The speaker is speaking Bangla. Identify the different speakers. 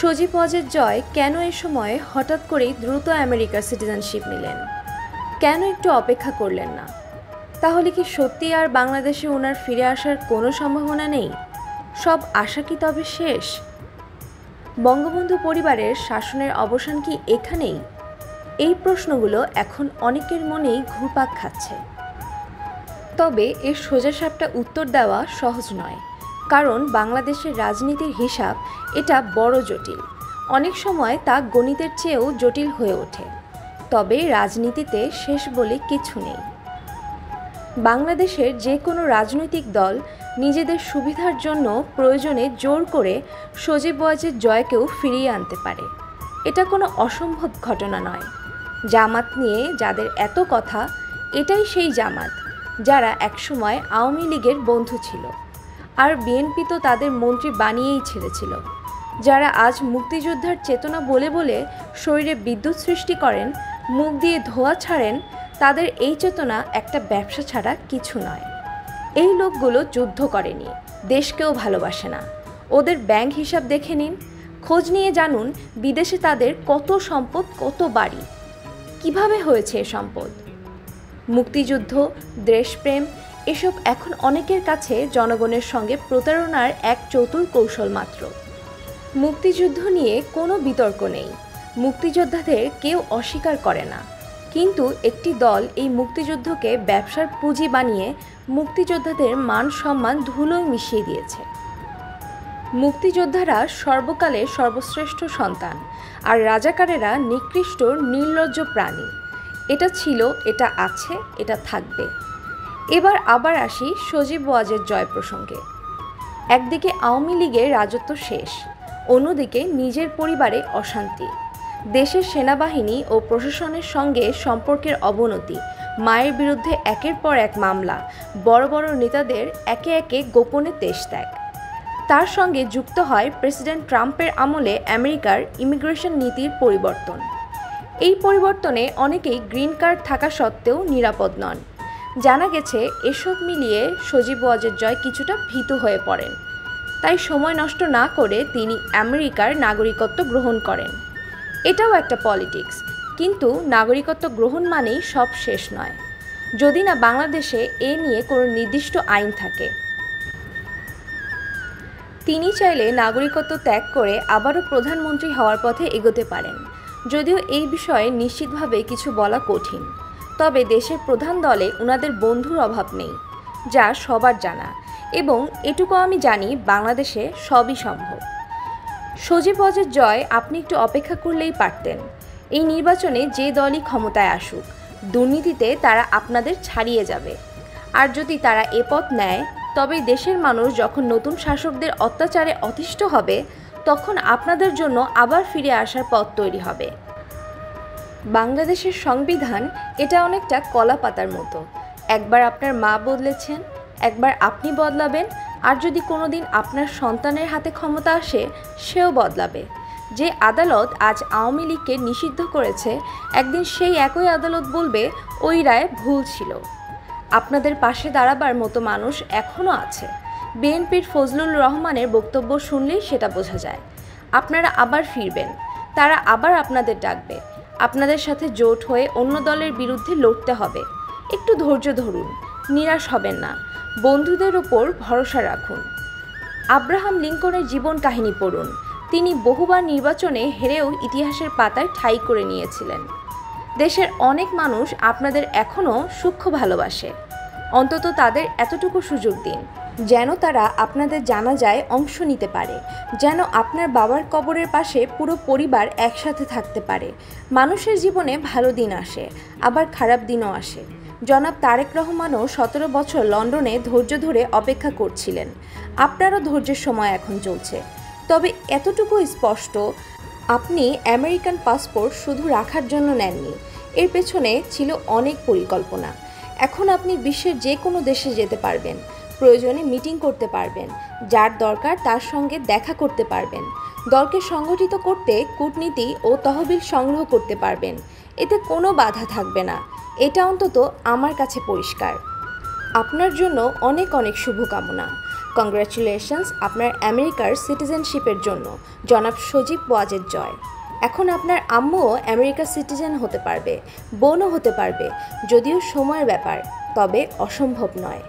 Speaker 1: সজীব ওয়াজেদ জয় কেন এ সময়ে হঠাৎ করেই দ্রুত আমেরিকার সিটিজেনশিপ নিলেন? কেন একটু অপেক্ষা করলেন না? তাহলে কি সত্যি আর বাংলাদেশে ওনার ফিরে আসার কোনো সম্ভাবনা নেই? সব আশা কি তবে শেষ? বঙ্গবন্ধু পরিবারের শাসনের অবসান কি এখানেই? এই প্রশ্নগুলো এখন অনেকের মনেই ঘুরপাক খাচ্ছে। তবে এর সোজাসাপটা উত্তর দেওয়া সহজ নয়, কারণ বাংলাদেশের রাজনীতির হিসাব এটা বড় জটিল। অনেক সময় তা গণিতের চেয়েও জটিল হয়ে ওঠে। তবে রাজনীতিতে শেষ বলে কিছু নেই। বাংলাদেশের যে কোনো রাজনৈতিক দল নিজেদের সুবিধার জন্য প্রয়োজনে জোর করে সজীব ওয়াজেদ জয়কেও ফিরিয়ে আনতে পারে। এটা কোনো অসম্ভব ঘটনা নয়। জামাত নিয়ে যাদের এত কথা, এটাই সেই জামাত যারা একসময় আওয়ামী লীগের বন্ধু ছিল, আর বিএনপি তো তাদের মন্ত্রী বানিয়েই ছেড়েছিল। যারা আজ মুক্তিযোদ্ধার চেতনা বলে বলে শরীরে বিদ্যুৎ সৃষ্টি করেন, মুখ দিয়ে ধোঁয়া ছাড়েন, তাদের এই চেতনা একটা ব্যবসা ছাড়া কিছু নয়। এই লোকগুলো যুদ্ধ করেনি, দেশকেও ভালোবাসে না। ওদের ব্যাংক হিসাব দেখে নিন, খোঁজ নিয়ে জানুন বিদেশে তাদের কত সম্পদ, কত বাড়ি। কিভাবে হয়েছে এ সম্পদ? মুক্তিযুদ্ধ, দেশপ্রেম এসব এখন অনেকের কাছে জনগণের সঙ্গে প্রতারণার এক চতুর কৌশল মাত্র। মুক্তিযুদ্ধ নিয়ে কোনো বিতর্ক নেই, মুক্তিযোদ্ধাদের কেউ অস্বীকার করে না। কিন্তু একটি দল এই মুক্তিযুদ্ধকে ব্যবসার পুঁজি বানিয়ে মুক্তিযোদ্ধাদের মান সম্মান ধুলোয় মিশিয়ে দিয়েছে। মুক্তিযোদ্ধারা সর্বকালের সর্বশ্রেষ্ঠ সন্তান, আর রাজাকারেরা নিকৃষ্ট নির্লজ্জ প্রাণী। এটা ছিল, এটা আছে, এটা থাকবে। এবার আবার আসি সজীব ওয়াজেদ জয় প্রসঙ্গে। একদিকে আওয়ামী লীগের রাজত্ব শেষ, অন্যদিকে নিজের পরিবারে অশান্তি, দেশের সেনাবাহিনী ও প্রশাসনের সঙ্গে সম্পর্কের অবনতি, মায়ের বিরুদ্ধে একের পর এক মামলা, বড় বড় নেতাদের একে একে গোপনে দেশত্যাগ। তার সঙ্গে যুক্ত হয় প্রেসিডেন্ট ট্রাম্পের আমলে আমেরিকার ইমিগ্রেশন নীতির পরিবর্তন। এই পরিবর্তনে অনেকেই গ্রিন কার্ড থাকা সত্ত্বেও নিরাপদ নন। জানা গেছে এসব মিলিয়ে সজীব ওয়াজেদ জয় কিছুটা ভীতু হয়ে পড়েন। তাই সময় নষ্ট না করে তিনি আমেরিকার নাগরিকত্ব গ্রহণ করেন। এটাও একটা পলিটিক্স, কিন্তু নাগরিকত্ব গ্রহণ মানেই সব শেষ নয়, যদি না বাংলাদেশে এ নিয়ে কোনো নির্দিষ্ট আইন থাকে। তিনি চাইলে নাগরিকত্ব ত্যাগ করে আবারও প্রধানমন্ত্রী হওয়ার পথে এগোতে পারেন, যদিও এই বিষয়ে নিশ্চিতভাবে কিছু বলা কঠিন। তবে দেশের প্রধান দলে ওনাদের বন্ধুর অভাব নেই, যা সবার জানা, এবং এটুকু আমি জানি বাংলাদেশে সবই সম্ভব। সজীব ওয়াজেদ জয় আপনি একটু অপেক্ষা করলেই পারতেন। এই নির্বাচনে যে দলই ক্ষমতায় আসুক, দুর্নীতিতে তারা আপনাদের ছাড়িয়ে যাবে। আর যদি তারা এ পথ নেয়, তবে দেশের মানুষ যখন নতুন শাসকদের অত্যাচারে অতিষ্ঠ হবে, তখন আপনাদের জন্য আবার ফিরে আসার পথ তৈরি হবে। বাংলাদেশের সংবিধান এটা অনেকটা কলা পাতার মতো। একবার আপনার মা বদলেছেন, একবার আপনি বদলাবেন, আর যদি কোনোদিন আপনার সন্তানের হাতে ক্ষমতা আসে, সেও বদলাবে। যে আদালত আজ আওয়ামী লীগকে নিষিদ্ধ করেছে, একদিন সেই একই আদালত বলবে ওই রায় ভুল ছিল। আপনাদের পাশে দাঁড়াবার মতো মানুষ এখনও আছে। বিএনপির ফজলুর রহমানের বক্তব্য শুনলেই সেটা বোঝা যায়। আপনারা আবার ফিরবেন, তারা আবার আপনাদের ডাকবে। আপনাদের সাথে জোট হয়ে অন্য দলের বিরুদ্ধে লড়তে হবে। একটু ধৈর্য ধরুন, নিরাশ হবেন না, বন্ধুদের ওপর ভরসা রাখুন। আব্রাহাম লিঙ্কনের জীবন কাহিনী পড়ুন। তিনি বহুবার নির্বাচনে হেরেও ইতিহাসের পাতায় ঠাঁই করে নিয়েছিলেন। দেশের অনেক মানুষ আপনাদের এখনও সূক্ষ্ম ভালোবাসে। অন্তত তাদের এতটুকু সুযোগ দিন, যেন তারা আপনাদের জানাজায় অংশ নিতে পারে, যেন আপনার বাবার কবরের পাশে পুরো পরিবার একসাথে থাকতে পারে। মানুষের জীবনে ভালো দিন আসে, আবার খারাপ দিনও আসে। জনাব তারেক রহমানও 17 বছর লন্ডনে ধৈর্য ধরে অপেক্ষা করছিলেন। আপনারও ধৈর্যের সময় এখন চলছে। তবে এতটুকু স্পষ্ট, আপনি আমেরিকান পাসপোর্ট শুধু রাখার জন্য নেননি, এর পেছনে ছিল অনেক পরিকল্পনা। এখন আপনি বিশ্বের যে কোনো দেশে যেতে পারবেন, প্রয়োজনে মিটিং করতে পারবেন, যার দরকার তার সঙ্গে দেখা করতে পারবেন, দলকে সংগঠিত করতে কূটনীতি ও তহবিল সংগ্রহ করতে পারবেন। এতে কোনো বাধা থাকবে না, এটা অন্তত আমার কাছে পরিষ্কার। আপনার জন্য অনেক অনেক শুভকামনা। কংগ্রাচুলেশনস আপনার আমেরিকার সিটিজেনশিপের জন্য, জনাব সজীব ওয়াজেদ জয়। এখন আপনার আম্মুও আমেরিকার সিটিজেন হতে পারবে, বোনও হতে পারবে, যদিও সময়ের ব্যাপার, তবে অসম্ভব নয়।